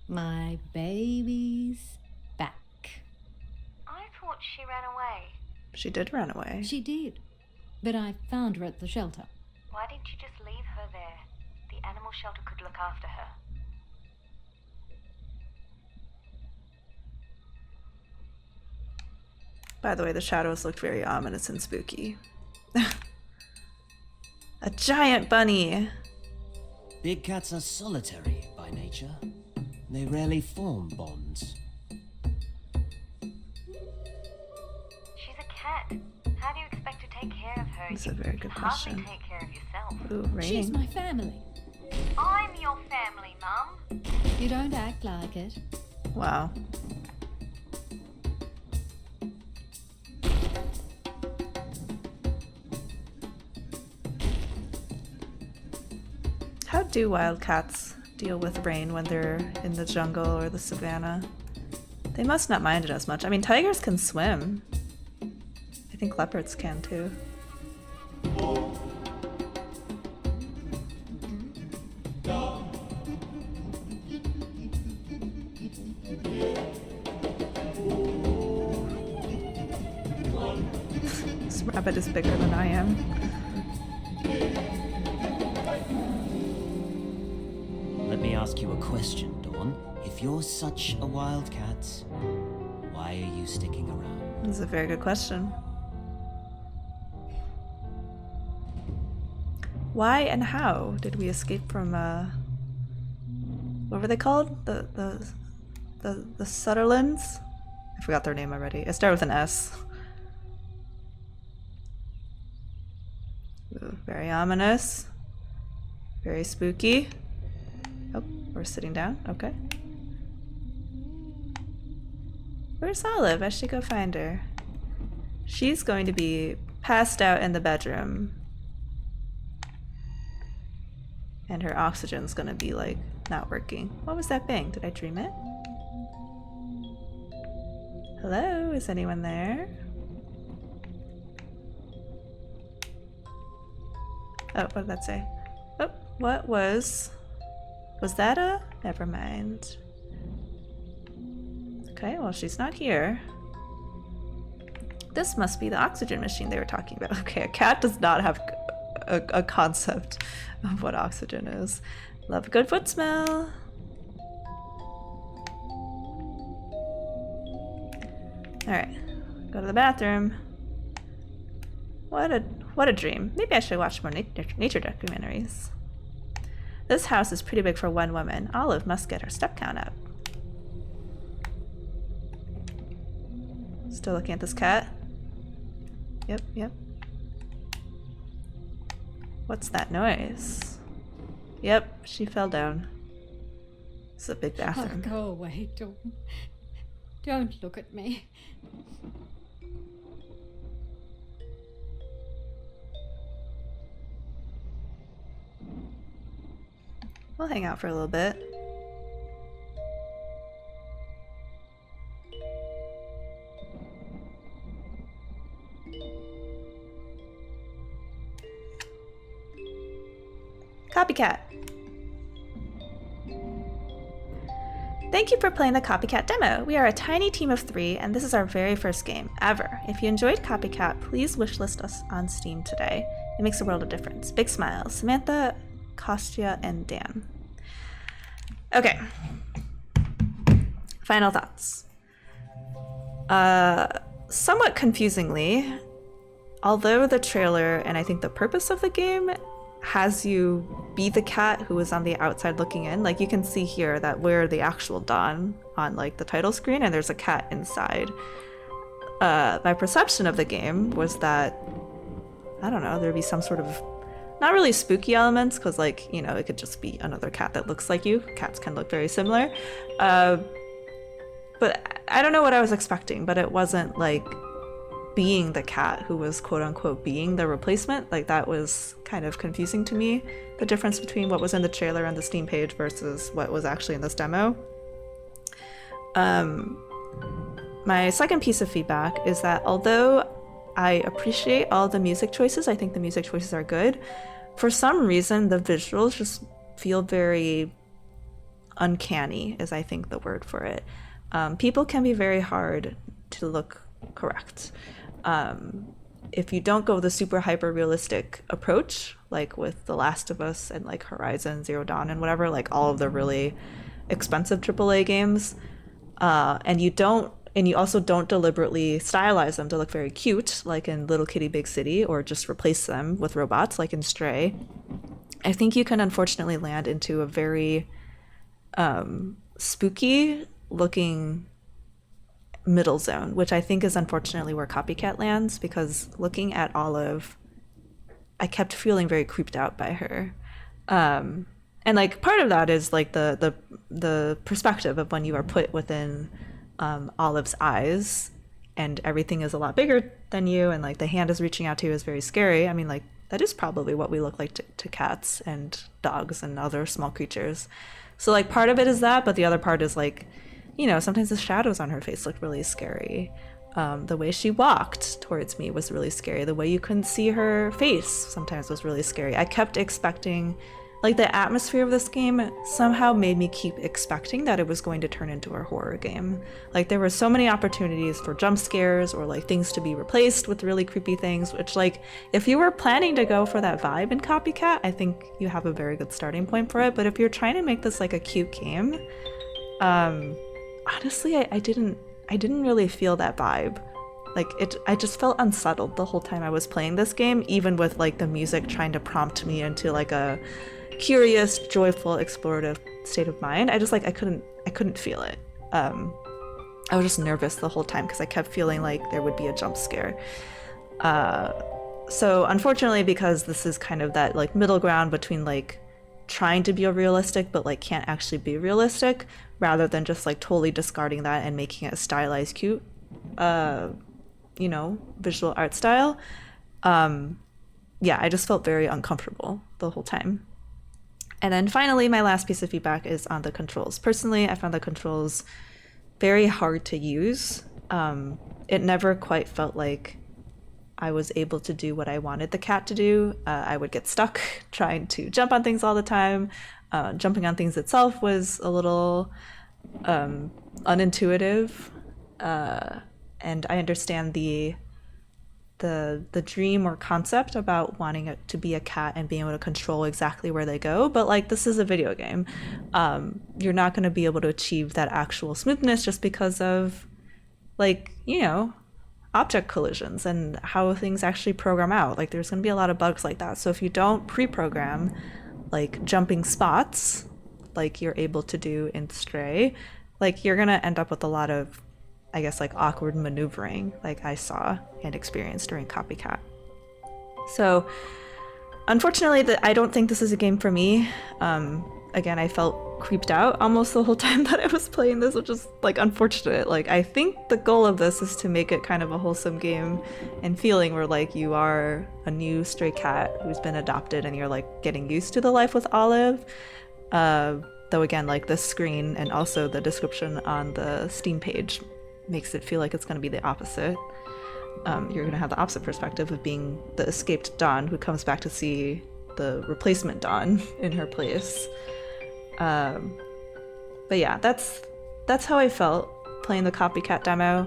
my baby's back. I thought she ran away. She did run away. She did, but I found her at the shelter. Why didn't you just leave her there? The animal shelter could look after her. By the way, the shadows looked very ominous and spooky. A giant bunny! Big cats are solitary by nature. They rarely form bonds. She's a cat. How do you expect to take care of her? That's a You very can good hardly question. take care of yourself. Ooh, She's raining. my family. I'm your family, Mum. You don't act like it. Wow. How do wildcats deal with rain when they're in the jungle or the savannah? They must not mind it as much. I mean, tigers can swim. I think leopards can too. This rabbit is bigger than I am. Let me ask you a question, Dawn. If you're such a wildcat, why are you sticking around? This is a very good question. Why and how did we escape from what were they called? The Sutherlands? I forgot their name already. It started with an S. Ooh, very ominous. Very spooky. Oh, we're sitting down. Okay. Where's Olive? I should go find her. She's going to be passed out in the bedroom. And her oxygen's gonna be like not working. What was that bang? Did I dream it? Hello? Is anyone there? Oh, what did that say? Oh, what was Was that a? Never mind. Okay, well, she's not here. This must be the oxygen machine they were talking about. Okay, a cat does not have a concept of what oxygen is. Love a good foot smell. Alright, go to the bathroom. What a dream. Maybe I should watch more nature documentaries. This house is pretty big for one woman. Olive must get her step count up. Still looking at this cat. Yep. What's that noise? Yep, she fell down. It's a big Oh, bathroom. go away, Dawn. Don't look at me. We'll hang out for a little bit. Copycat. Thank you for playing the Copycat demo. We are a tiny team of 3, and this is our very first game ever. If you enjoyed Copycat, please wishlist us on Steam today. It makes a world of difference. Big smiles. Samantha, Kostya, and Dan. Okay. Final thoughts. Somewhat confusingly, although the trailer and I think the purpose of the game has you be the cat who is on the outside looking in, like you can see here that we're the actual Dawn on like the title screen and there's a cat inside. My perception of the game was that, I don't know, there'd be some sort of not really spooky elements because, like, you know, it could just be another cat that looks like you. Cats can look very similar. But I don't know what I was expecting, but it wasn't like being the cat who was quote unquote being the replacement. Like that was kind of confusing to me, the difference between what was in the trailer and the Steam page versus what was actually in this demo. My second piece of feedback is that although I appreciate all the music choices, I think the music choices are good, for some reason the visuals just feel very uncanny, is I think the word for it. People can be very hard to look correct. If you don't go the super hyper realistic approach, like with The Last of Us and like Horizon Zero Dawn and whatever, like all of the really expensive AAA games, and you also don't deliberately stylize them to look very cute, like in Little Kitty Big City, or just replace them with robots, like in Stray, I think you can unfortunately land into a very spooky looking middle zone, which I think is unfortunately where Copycat lands, because looking at Olive, I kept feeling very creeped out by her. And like part of that is like the perspective of when you are put within Olive's eyes and everything is a lot bigger than you, and like the hand is reaching out to you is very scary. I mean, like that is probably what we look like to cats and dogs and other small creatures. So like part of it is that, but the other part is like, you know, sometimes the shadows on her face looked really scary. The way she walked towards me was really scary. The way you couldn't see her face sometimes was really scary. I kept expecting, like the atmosphere of this game somehow made me keep expecting that it was going to turn into a horror game. Like there were so many opportunities for jump scares or like things to be replaced with really creepy things, which like if you were planning to go for that vibe in Copycat, I think you have a very good starting point for it. But if you're trying to make this like a cute game, honestly, I didn't really feel that vibe. Like I just felt unsettled the whole time I was playing this game, even with like the music trying to prompt me into like a curious, joyful, explorative state of mind. I just like I couldn't feel it. I was just nervous the whole time because I kept feeling like there would be a jump scare. So unfortunately, because this is kind of that like middle ground between like trying to be realistic but like can't actually be realistic, rather than just like totally discarding that and making it a stylized, cute, you know, visual art style. Yeah, I just felt very uncomfortable the whole time. And then finally, my last piece of feedback is on the controls. Personally, I found the controls very hard to use. It never quite felt like I was able to do what I wanted the cat to do. I would get stuck trying to jump on things all the time. Jumping on things itself was a little unintuitive, and I understand the dream or concept about wanting it to be a cat and being able to control exactly where they go, but like, this is a video game. You're not going to be able to achieve that actual smoothness just because of, like, you know, object collisions and how things actually program out. Like, there's going to be a lot of bugs like that. So if you don't pre-program like jumping spots like you're able to do in Stray, like, you're going to end up with a lot of, I guess, like, awkward maneuvering like I saw and experienced during Copycat. So unfortunately, I don't think this is a game for me. Again, I felt creeped out almost the whole time that I was playing this, which is like unfortunate. Like, I think the goal of this is to make it kind of a wholesome game and feeling where like you are a new stray cat who's been adopted and you're like getting used to the life with Olive. Though again, like, this screen and also the description on the Steam page makes it feel like it's going to be the opposite. You're going to have the opposite perspective of being the escaped Dawn who comes back to see the replacement Dawn in her place. But yeah, that's how I felt playing the Copycat demo.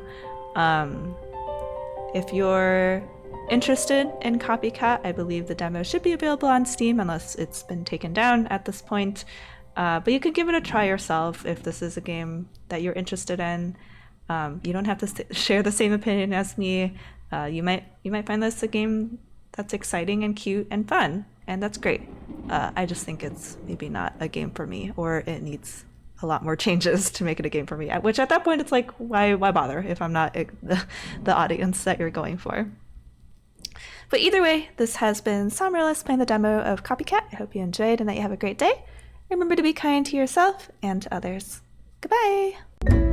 If you're interested in Copycat, I believe the demo should be available on Steam unless it's been taken down at this point. But you could give it a try yourself if this is a game that you're interested in. You don't have to share the same opinion as me. You might find this a game that's exciting and cute and fun, and that's great. I just think it's maybe not a game for me, or it needs a lot more changes to make it a game for me. Which at that point, it's like, why bother if I'm not the audience that you're going for? But either way, this has been SAmaryllis playing the demo of Copycat. I hope you enjoyed and that you have a great day. Remember to be kind to yourself and to others. Goodbye!